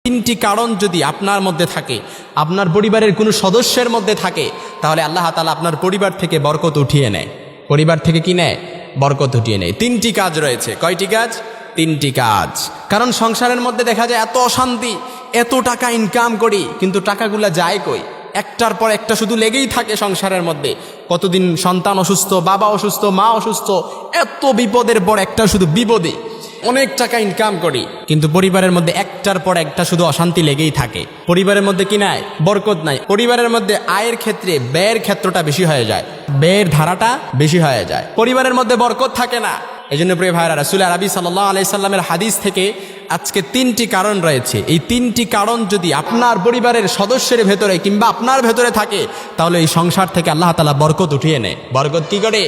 তিনটি কারণ যদি আপনার মধ্যে থাকে, আপনার পরিবারের কোনো সদস্যের মধ্যে থাকে, তাহলে আল্লাহ তাআলা আপনার পরিবার থেকে বরকত উঠিয়ে নেয়। পরিবার থেকে কি নেয়? বরকত উঠিয়ে নেয়। তিনটি কাজ রয়েছে। কয়টি কাজ? তিনটি কাজ। কারণ সংসারের মধ্যে দেখা যায় এত অশান্তি, এত টাকা ইনকাম করি, কিন্তু টাকাগুলা যায় কই? একটার পর একটা শুধু লেগেই থাকে সংসারের মধ্যে। কতদিন সন্তান অসুস্থ, বাবা অসুস্থ, মা অসুস্থ, এত বিপদের পর একটা শুধু বিপদে। অনেক টাকা ইনকাম করি, কিন্তু পরিবারের মধ্যে একটার পর একটা শুধু অশান্তি লেগেই থাকে। পরিবারের মধ্যে কি নাই? বরকত নাই। পরিবারের মধ্যে আয়ের ক্ষেত্রে ব্যয়ের ক্ষেত্রটা বেশি হয়ে যায়, ব্যয়ের ধারাটা বেশি হয়ে যায়, পরিবারের মধ্যে বরকত থাকে না। এই জন্য প্রিয় ভাইরা, রাসূল আরবি সাল্লাল্লাহু আলাইহি সাল্লামের হাদিস থেকে আজকে তিনটি কারণ রয়েছে। এই তিনটি কারণ যদি আপনার পরিবারের সদস্যের ভেতরে কিংবা আপনার ভেতরে থাকে, তাহলে এই সংসার থেকে আল্লাহ তাআলা বরকত উঠিয়ে নেয়। বরকত কি করে?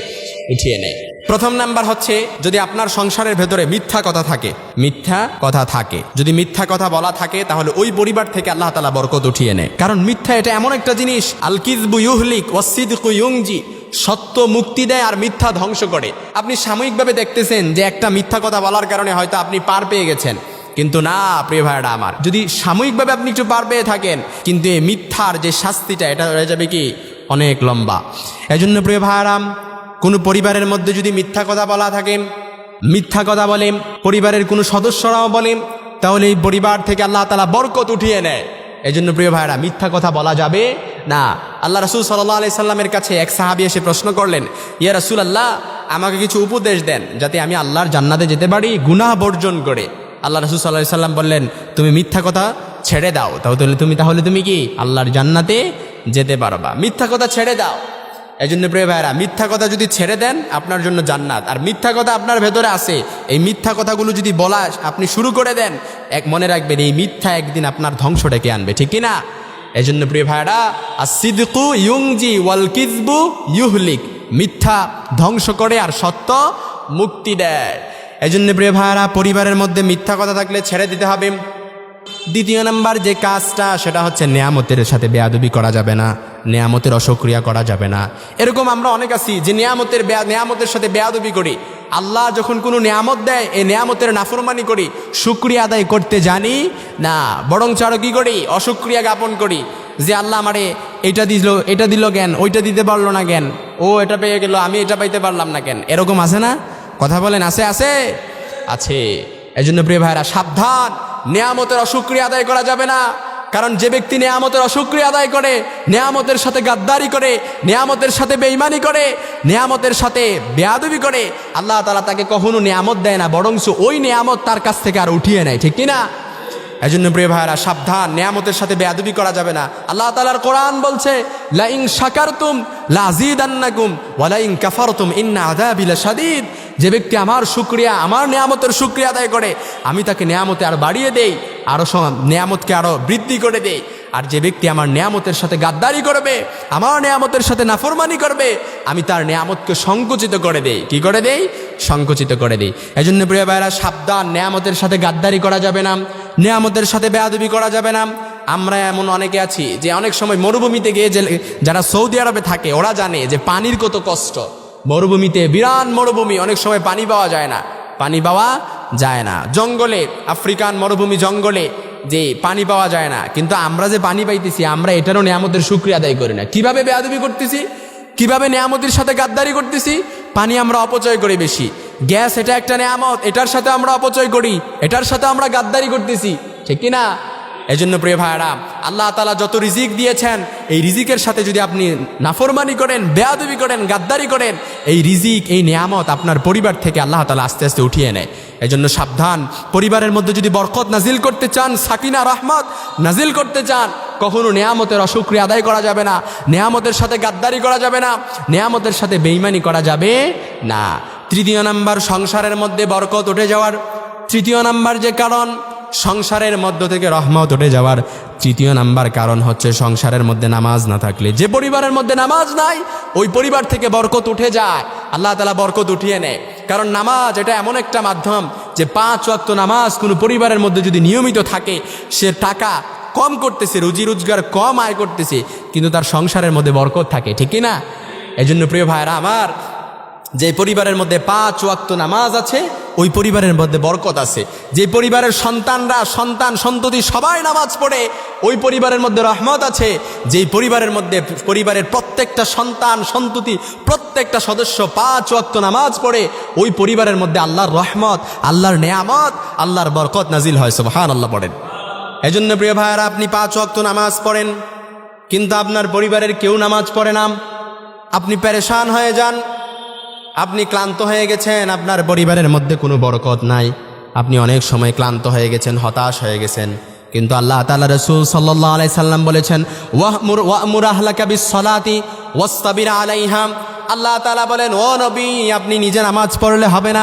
উঠিয়ে নেয়। প্রথম নাম্বার হচ্ছে, যদি আপনার সংসারের ভেতরে মিথ্যা কথা থাকে, মিথ্যা কথা থাকে, যদি মিথ্যা কথা বলা থাকে, তাহলে ওই পরিবার থেকে আল্লাহ তাআলা বরকত উঠিয়ে নেয়। কারণ মিথ্যা এটা এমন একটা জিনিস, আল কিযবু ইউহলিক ওয়াস-সিদকু ইউনজি, সত্য মুক্তি দেয় আর মিথ্যা ধ্বংস করে। আপনি সাময়িকভাবে দেখতেছেন যে একটা মিথ্যা কথা বলার কারণে হয়তো আপনি পার পেয়ে গেছেন, কিন্তু না প্রিয় ভাইরা আমার, যদি সাময়িকভাবে আপনি একটু পার পেয়ে থাকেন, কিন্তু এই মিথ্যার যে শাস্তিটা, এটা হয়ে যাবে কি অনেক লম্বা। এজন্য প্রিয় ভাইরা, কোনো পরিবারের মধ্যে যদি মিথ্যা কথা বলা থাকে, মিথ্যা কথা বলেন, পরিবারের কোনো সদস্যরাও বলেন, তাহলে এই পরিবার থেকে আল্লাহ তাআলা বরকত উঠিয়ে নেয়। এই জন্য প্রিয় ভাইরা, মিথ্যা কথা বলা যাবে না। আল্লাহ রাসূল সাল্লাল্লাহু আলাইহি সাল্লামের কাছে এক সাহাবী এসে প্রশ্ন করলেন, ইয়া রাসূলুল্লাহ, আমাকে কিছু উপদেশ দেন যাতে আমি আল্লাহর জান্নাতে যেতে পারি গুনাহ বর্জন করে। আল্লাহ রাসূল সাল্লাল্লাহু আলাইহি সাল্লাম বললেন, তুমি মিথ্যা কথা ছেড়ে দাও, তাহলে তুমি কি আল্লাহর জান্নাতে যেতে পারবা। মিথ্যা কথা ছেড়ে দাও। এই জন্য প্রিয় ভাইরা, মিথ্যা কথা যদি ছেড়ে দেন, আপনার জন্য জান্নাত। আর মিথ্যা কথা আপনার ভেতরে আছে, এই মিথ্যা কথাগুলো যদি বলা আপনি শুরু করে দেন, মনে রাখবেন এই মিথ্যা একদিন আপনার ধ্বংস ডেকে আনবে, ঠিক কি না? এই জন্য প্রিয় ভাইরা, আস-সিদকু ইউনজি ওয়াল কিযবু ইউহলিক, মিথ্যা ধ্বংস করে আর সত্য মুক্তি দেয়। এই জন্য প্রিয় ভাইরা, পরিবারের মধ্যে মিথ্যা কথা থাকলে ছেড়ে দিতে হবে। দ্বিতীয় নাম্বার যে কাজটা, সেটা হচ্ছে নেয়ামতের সাথে বেয়াদবি করা যাবে না, নেয়ামতের অসক্রিয়া করা যাবে না। এরকম আমরা অনেক আছি যে নেয়ামতের সাথে বেয়াদবি করি। আল্লাহ যখন কোনো নেয়ামত দেয়, এই নেয়ামতের নাফরমানি করি, শুকরিয়া আদায় করতে জানি না, বরং আরো কি করি? অশুকরিয়া জ্ঞাপন করি, যে আল্লাহ আমারে এটা দিল কেন, ওইটা দিতে পারলো না কেন, ও এটা পেয়ে গেল, আমি এটা পাইতে পারলাম না কেন। এরকম আছে না? কথা বলেন, আছে আছে আছে। এই জন্য প্রিয় ভাইরা, সাবধান, নেয়ামতের অশুকরিয়া আদায় করা যাবে না। কারণ যে ব্যক্তি নেয়ামতের অশুকরিয়া আদায় করে, নেয়ামতের সাথে গাদ্দারি করে, নেয়ামতের সাথে বেঈমানি করে, নেয়ামতের সাথে বেয়াদবি করে, আল্লাহ তাআলা তাকে কখনো নেয়ামত দেয় না, বরঞ্চ ওই নেয়ামত তার কাছ থেকে আর উঠিয়ে নেয়, ঠিক কিনা? এই জন্য প্রিয় ভাইরা, সাবধান, নেয়ামতের সাথে বেয়াদবি করা যাবে না। আল্লাহ তাআলার কোরআন বলছে, লা ইন শাকারতুম লাযীদান্নাকুম ওয়া লা ইন কাফারতুম ইন্না আযাবি লাশাদীদ। যে ব্যক্তি আমার শুকরিয়া, আমার নেয়ামতের শুকরিয়া আদায় করে, আমি তাকে নেয়ামতে আরো বাড়িয়ে দেই, আরো নেয়ামতকে আরো বৃদ্ধি করে দেই। আর যে ব্যক্তি আমার নেয়ামতের সাথে গাদ্দারি করবে, আমার নেয়ামতের সাথে নাফরমানি করবে, আমি তার নেয়ামতকে সংকুচিত করে দেই। কি করে দেই? সংকুচিত করে দেই। এজন্য প্রিয় ভাইরা, সাবধান, নেয়ামতের সাথে গাদ্দারি করা যাবে না, নেয়ামতের সাথে বেয়াদবি করা যাবে না। আমরা এমন অনেকে আছি যে অনেক সময় মরুভূমিতে গিয়ে, যারা সৌদি আরবে থাকে ওরা জানে যে পানির কত কষ্ট। মরুভূমিতে, বিরাট মরুভূমি, অনেক সময় পানি পাওয়া যায় না, পানি পাওয়া যায় না। জঙ্গলে, আফ্রিকান মরুভূমি জঙ্গলে যে পানি পাওয়া যায় না, কিন্তু আমরা যে পানি পাইতেছি, আমরা এটারও নেয়ামতের শুকরিয়া আদায় করি না। কিভাবে বেয়াদবি করতেছি, কিভাবে নেয়ামতের সাথে গাদ্দারি করতেছি। পানি আমরা অপচয় করি বেশি। গ্যাস, এটা একটা নেয়ামত, এটার সাথে আমরা অপচয় করি, এটার সাথে আমরা গাদ্দারি করতেছি, ঠিক কিনা? এজন্য প্রিয় ভাইরা, আল্লাহ তাআলা যত রিজিক দিয়েছেন, এই রিজিকের সাথে যদি আপনি নাফরমানি করেন, বেয়াদবি করেন, গাদ্দারি করেন, এই রিজিক, এই নিয়ামত আপনার পরিবার থেকে আল্লাহ তাআলা আস্তে আস্তে উঠিয়ে নেয়। এজন্য সাবধান, পরিবারের মধ্যে যদি বরকত নাজিল করতে চান, সাকিনা রহমত নাজিল করতে চান, কখনো নেয়ামতের অশুকরিয়া আদায় করা যাবে না, নেয়ামতের সাথে গাদ্দারি করা যাবে না, নেয়ামতের সাথে বেঈমানি করা যাবে না। তৃতীয় নাম্বার, সংসারের মধ্যে বরকত উঠে যাওয়ার তৃতীয় নাম্বার যে কারণ, সংসারের মধ্য থেকে রহমত উঠে যাওয়ার তৃতীয় নাম্বার কারণ হচ্ছে সংসারের মধ্যে নামাজ না থাকলে। যে পরিবারের মধ্যে নামাজ নাই, ওই পরিবার থেকে বরকত উঠে যায়, আল্লাহ তাআলা বরকত উঠিয়ে নেয়। কারণ নামাজ এটা এমন একটা মাধ্যম যে 5 ওয়াক্ত নামাজ কোনো পরিবারের মধ্যে যদি নিয়মিত থাকে, সে টাকা কম করতেছে, রুজি রোজগার কম আয় করতেছে, কিন্তু তার সংসারের মধ্যে বরকত থাকে, ঠিক কি না? এই জন্য প্রিয় ভাইরা আমার, যে পরিবারের মধ্যে 5 ওয়াক্ত নামাজ আছে, ওই পরিবারের মধ্যে বরকত আছে। যে পরিবারের সন্তানরা সন্তান সন্ততি সবাই নামাজ পড়ে ওই পরিবারের মধ্যে রহমত আছে। যেই পরিবারের মধ্যে পরিবারের প্রত্যেকটা সন্তান সন্ততি প্রত্যেকটা সদস্য 5 ওয়াক্ত নামাজ পড়ে ওই পরিবারের মধ্যে আল্লাহর রহমত, আল্লাহর নেয়ামত, আল্লাহর বরকত নাজিল হয়। সুবহানাল্লাহ পড়েন। এজন্য প্রিয় ভাইয়েরা, আপনি 5 ওয়াক্ত নামাজ পড়েন কিন্তু আপনার পরিবারের কেউ নামাজ পড়ে না, আপনি পেরেশান হয়ে যান, আপনি ক্লান্ত হয়ে গেছেন, আপনার পরিবারের মধ্যে কোনো বরকত নাই, আপনি অনেক সময় ক্লান্ত হয়ে গেছেন, হতাশ হয়ে গেছেন। কিন্তু আল্লাহ তাআলা রাসূল সাল্লাল্লাহু আলাইহি সাল্লাম বলেছেন, ওয়া'মুর আহলাকা বিস-সালাতি ওয়াসতাবির আলাইহা। আল্লাহ তাআলা বলেন, ও নবী, আপনি নিজে নামাজ পড়লে হবে না,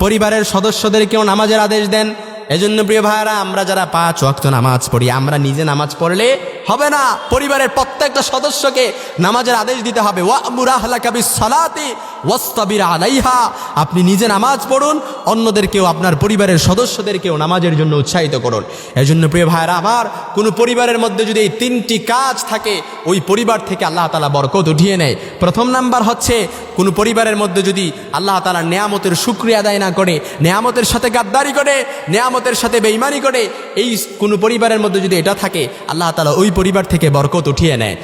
পরিবারের সদস্যদেরকেও নামাজের আদেশ দেন। এজন্য প্রিয় ভাইরা, আমরা যারা 5 ওয়াক্ত নামাজ পড়ি, আমরা নিজে নামাজ পড়লে হবে না, পরিবারের প্রত্যেকটা সদস্যকে নামাজের আদেশ দিতে হবে। ওয়া'মুর আহলাকা বিস-সালাতি ওয়াসতাবির আলাইহা। আপনি নিজে নামাজ পড়ুন, অন্যদেরকেও, আপনার পরিবারের সদস্যদেরকেও নামাজের জন্য উৎসাহিত করুন। এজন্য প্রিয় ভাইরা আমার, কোনো পরিবারের মধ্যে যদি এই 3টি কাজ থাকে, ওই পরিবার থেকে আল্লাহ তাআলা বরকত উঠিয়ে নেয়। প্রথম নাম্বার হচ্ছে, কোনো পরিবারের মধ্যে যদি আল্লাহ তাআলার নেয়ামতের শুকরিয়া আদায় না করে, নেয়ামতের সাথে গাদ্দারি করে, নেয়ামতের সাথে বেঈমানি করে, এই কোনো পরিবারের মধ্যে যদি এটা থাকে, আল্লাহ তাআলা ওই পরিবার থেকে বরকত উঠিয়ে নেয়।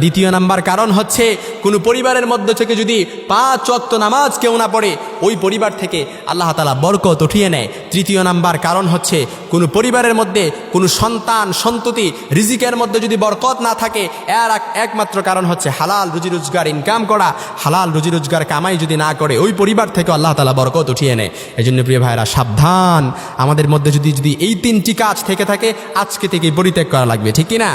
দ্বিতীয় নাম্বার কারণ হচ্ছে, কোনো পরিবারের মধ্যে থেকে যদি 5 ওয়াক্ত নামাজ কেউ না পড়ে, ওই পরিবার থেকে আল্লাহ তাআলা বরকত উঠিয়ে নেয়। তৃতীয় নাম্বার কারণ হচ্ছে, কোনো পরিবারের মধ্যে কোনো সন্তান সন্ততি রিজিকের মধ্যে যদি বরকত না থাকে, এর একমাত্র কারণ হচ্ছে হালাল রুজি রোজগার ইনকাম করা, হালাল রুজি রোজগার কামাই যদি না করে, ওই পরিবার থেকে আল্লাহ তাআলা বরকত উঠিয়ে নেয়। এজন্য প্রিয় ভাইরা সাবধান, আমাদের মধ্যে যদি এই 3টি কাজ থেকে থাকে, আজকে থেকেই পরিত্যাগ করা লাগবে, ঠিক কিনা?